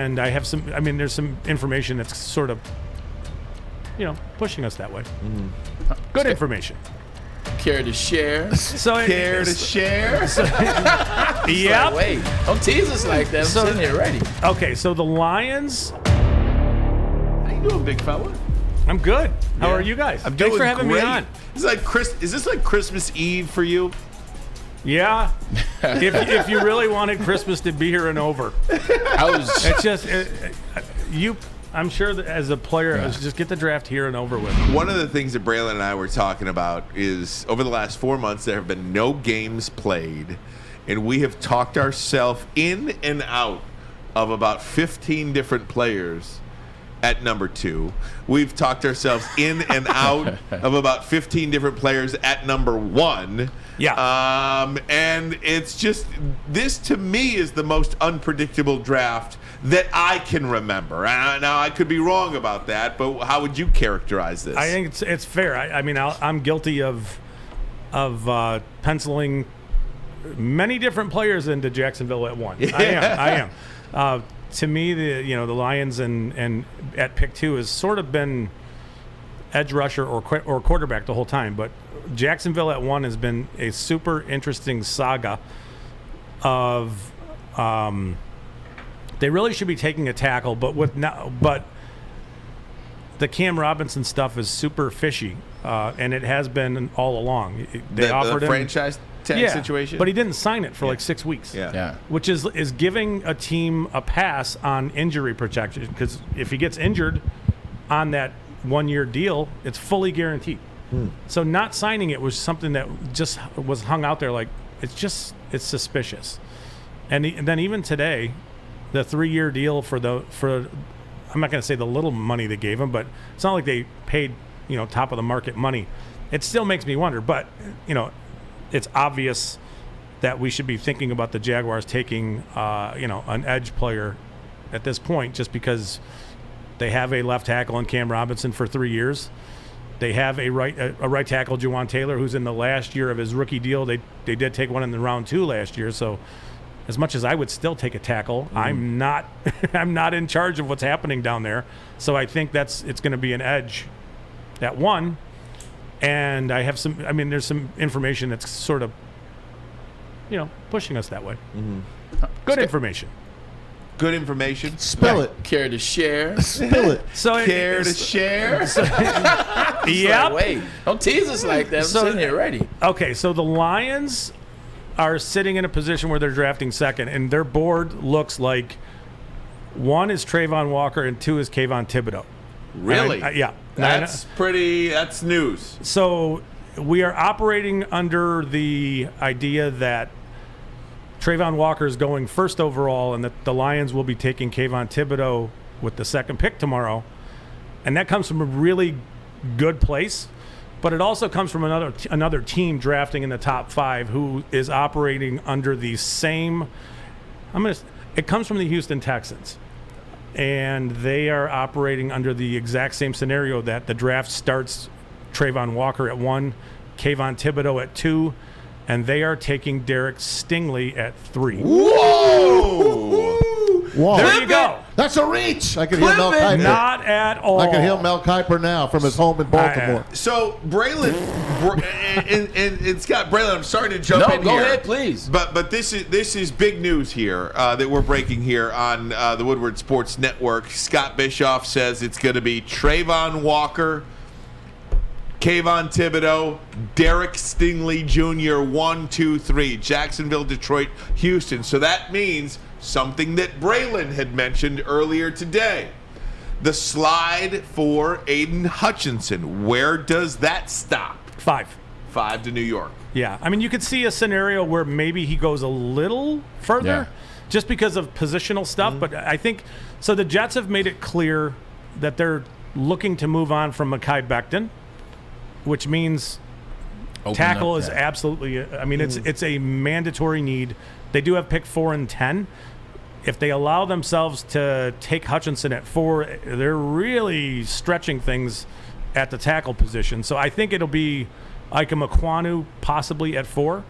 And I have there's some information that's sort of, pushing us that way. Mm-hmm. Good information. Care to share? Care to share? Yeah. Wait, don't tease us like that. I'm sitting here ready. Okay, so the Lions. How you doing, big fella? I'm good. How are you guys? Thanks for having me on. Is this like Christmas Eve for you? Yeah. if you really wanted Christmas to be here and over, it's just I'm sure that as a player, just get the draft here and over with. One of the things that Braylon and I were talking about is over the last 4 months, there have been no games played, and we have talked ourselves in and out of about 15 different players at number 2. We've talked ourselves in and out of about 15 different players at number 1. Yeah. And it's just, this to me is the most unpredictable draft that I can remember. Now, I could be wrong about that, but how would you characterize this? I think it's fair. I'm guilty of penciling many different players into Jacksonville at 1. Yeah. I am. To me, the Lions and at pick 2 has sort of been edge rusher or quarterback the whole time, but Jacksonville at 1 has been a super interesting saga of they really should be taking a tackle, but the Cam Robinson stuff is super fishy, and it has been all along. They offered him franchise tag situation, but he didn't sign it for like 6 weeks. Yeah. Which is giving a team a pass on injury protection, because if he gets injured on that 1-year deal, it's fully guaranteed. So not signing it was something that just was hung out there like it's suspicious. And then even today, the 3-year deal for I'm not going to say the little money they gave him, but it's not like they paid top of the market money. It still makes me wonder, but it's obvious that we should be thinking about the Jaguars taking an edge player at this point, just because they have a left tackle in Cam Robinson for 3 years. They have a right tackle, Juwan Taylor, who's in the last year of his rookie deal. They did take one in the round 2 last year. So as much as I would still take a tackle, I'm not in charge of what's happening down there. So I think it's going to be an edge at 1. And I have there's some information that's sort of, pushing us that way. Good information. Good information. Spill it. Care to share? Spill it. Care to share? Yeah. Wait, don't tease us like that. I'm sitting here ready. Okay, so the Lions are sitting in a position where they're drafting second, and their board looks like 1 is Trayvon Walker and 2 is Kayvon Thibodeaux. Really? Yeah. That's news. So we are operating under the idea that Trayvon Walker is going first overall, and that the Lions will be taking Kayvon Thibodeaux with the second pick tomorrow. And that comes from a really good place, but it also comes from another team drafting in the top 5 who is operating under the same. It comes from the Houston Texans, and they are operating under the exact same scenario that the draft starts Trayvon Walker at 1, Kayvon Thibodeaux at 2. And they are taking Derek Stingley at 3. Whoa! There you go. That's a reach. I can hear Mel Kiper. Not at all. I can hear Mel Kiper now from his home in Baltimore. So Braylon and Scott, Braylon, I'm sorry to jump in here. No, go ahead, please. But this is big news here that we're breaking here on the Woodward Sports Network. Scott Bischoff says it's going to be Trayvon Walker, Kayvon Thibodeaux, Derek Stingley Jr., 1, 2, 3, Jacksonville, Detroit, Houston. So that means something that Braylon had mentioned earlier today. The slide for Aidan Hutchinson. Where does that stop? 5. 5 to New York. Yeah. You could see a scenario where maybe he goes a little further just because of positional stuff. But I think, so the Jets have made it clear that they're looking to move on from Mekhi Becton, which means tackle is absolutely, it's a mandatory need. They do have pick 4 and 10. If they allow themselves to take Hutchinson at 4, they're really stretching things at the tackle position. So I think it'll be Ike Mekwonu possibly at 4.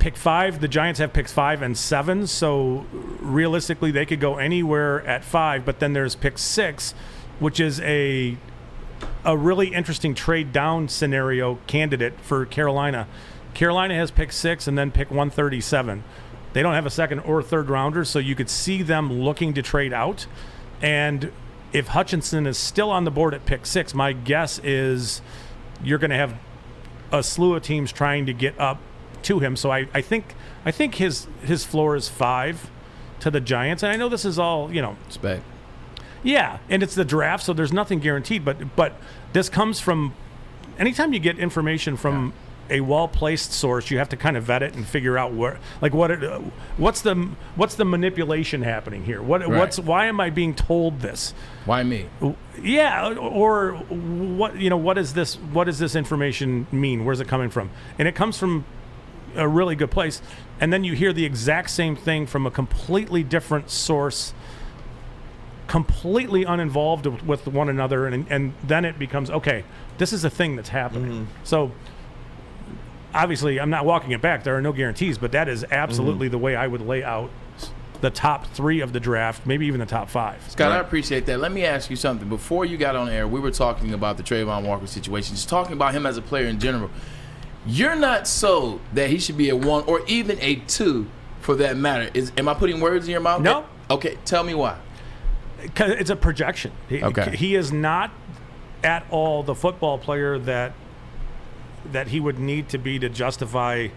pick 5. The Giants have picks 5 and 7, so realistically they could go anywhere at 5. But then there's pick 6, which is a really interesting trade down scenario candidate for Carolina. Carolina has pick 6 and then pick 137. They don't have a second or third rounder, so you could see them looking to trade out. And if Hutchinson is still on the board at pick 6, my guess is you're going to have a slew of teams trying to get up to him. So I think his floor is 5 to the Giants. And I know this is all, Spec. Yeah, and it's the draft, so there's nothing guaranteed. But this comes from anytime you get information from a well-placed source, you have to kind of vet it and figure out what's the manipulation happening here. Why am I being told this? Why me? Yeah, or what does this information mean? Where's it coming from? And it comes from a really good place, and then you hear the exact same thing from a completely different source, completely uninvolved with one another, and then it becomes, okay, this is a thing that's happening. Mm-hmm. So obviously I'm not walking it back. There are no guarantees, but that is absolutely the way I would lay out the top 3 of the draft, maybe even the top 5. Scott, I appreciate that. Let me ask you something. Before you got on air, we were talking about the Trayvon Walker situation, just talking about him as a player in general. You're not sold that he should be a 1 or even a 2 for that matter. Am I putting words in your mouth? No. Okay, tell me why. Because it's a projection. He is not at all the football player that he would need to be to justify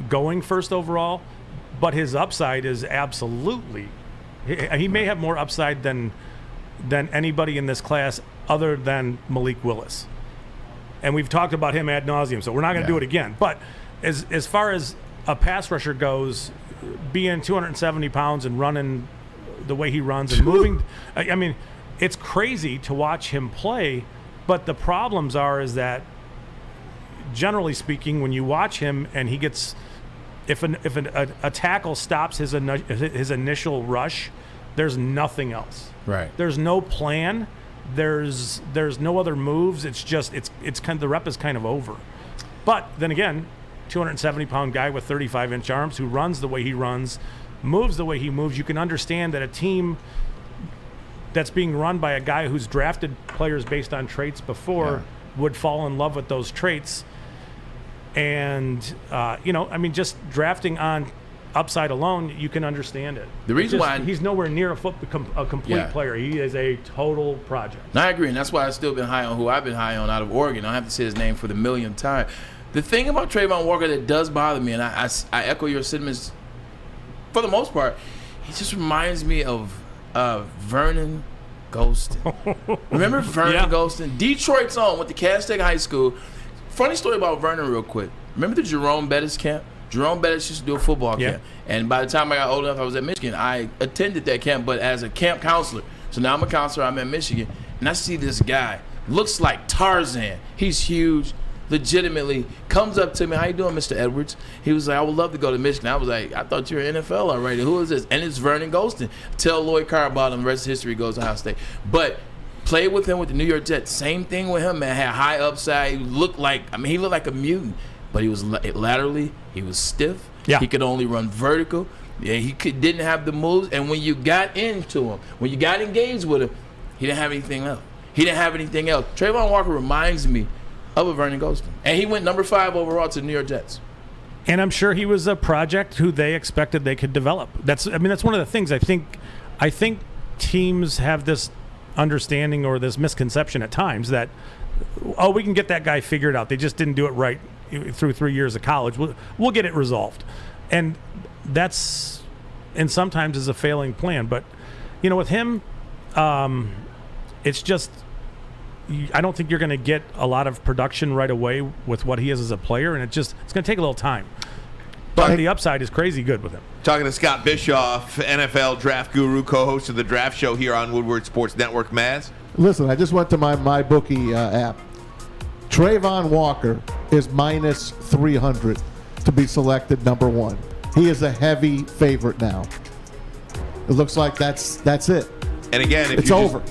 going first overall, but his upside is absolutely. He may have more upside than anybody in this class other than Malik Willis. And we've talked about him ad nauseum, so we're not going to do it again. But as far as a pass rusher goes, being 270 pounds and running the way he runs and moving, I mean, it's crazy to watch him play. But the problems is that, generally speaking, when you watch him and he gets, if a tackle stops his initial rush, there's nothing else. Right. There's no plan. There's no other moves. It's just it's kind of, the rep is kind of over. But then again, 270-pound guy with 35-inch arms who runs the way he runs, moves the way he moves. You can understand that a team that's being run by a guy who's drafted players based on traits before would fall in love with those traits. And just drafting on upside alone, you can understand it. The reason why he's nowhere near a complete player. He is a total project. And I agree, and that's why I've still been high on who I've been high on out of Oregon. I don't have to say his name for the millionth time. The thing about Trayvon Walker that does bother me, and I echo your sentiments for the most part, he just reminds me of Vernon Golston. Remember Vernon Golston? Detroit's own, went to Cal State High School. Funny story about Vernon real quick. Remember the Jerome Bettis camp? Jerome Bettis used to do a football camp. And by the time I got old enough, I was at Michigan. I attended that camp, but as a camp counselor. So now I'm a counselor. I'm at Michigan. And I see this guy. Looks like Tarzan. He's huge. Legitimately comes up to me. How you doing, Mr. Edwards? He was like, I would love to go to Michigan. I was like, I thought you were NFL already. Who is this? And it's Vernon Golston. Tell Lloyd Carr about him. The rest of history goes to Ohio State. But played with him with the New York Jets. Same thing with him, man. Had high upside. He looked like a mutant. But he was laterally, he was stiff. Yeah. He could only run vertical. Yeah, didn't have the moves. And when you got into him, when you got engaged with him, he didn't have anything else. Trayvon Walker reminds me of a Vernon Golston. And he went number 5 overall to the New York Jets. And I'm sure he was a project who they expected they could develop. That's one of the things I think teams have this understanding or this misconception at times that, we can get that guy figured out. They just didn't do it right through 3 years of college. We'll get it resolved. And sometimes is a failing plan. But, with him, it's just, I don't think you're going to get a lot of production right away with what he is as a player. And it's going to take a little time. But the upside is crazy good with him. Talking to Scott Bischoff, NFL draft guru, co-host of the Draft Show here on Woodward Sports Network. Maz? Listen, I just went to my MyBookie app. Trayvon Walker is minus 300 to be selected number 1. He is a heavy favorite now. It looks like that's it. And again, it's over.